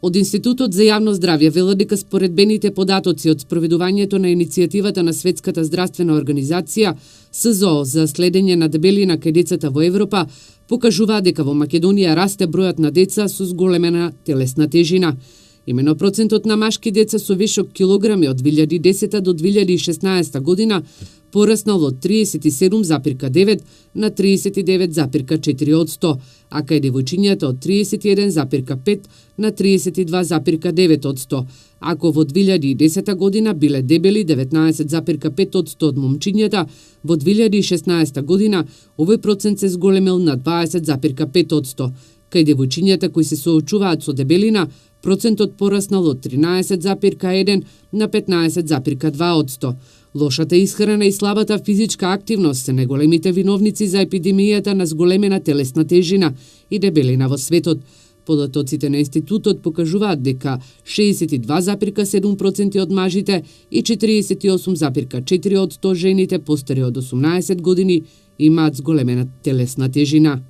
Од Институтот за јавно здравје велат дека според бените податоци од спроведувањето на иницијативата на Светската здравствена организација СЗО за следење на дебелина кај децата во Европа покажуваат дека во Македонија расте бројот на деца со зголемена телесна тежина. Имено процентот на машки деца со вишок килограми од 2010 до 2016 година пораснал од 37,9 на 39,4%, а кај девојчињата од 31,5 на 32,9%, ако во 2010 година биле дебели 19,5% од момчињата, во 2016 година овој процент се зголемил на 20,5%, кај девојчињата кои се соочуваат со дебелина, процентот пораснал од 13,1 на 15,2%. Лошата исхрана и слабата физичка активност се најголемите виновници за епидемијата на зголемена телесна тежина и дебелина во светот. Податоците на институтот покажуваат дека 62,7% од мажите и 48,4% жените постари од 18 години имаат зголемена телесна тежина.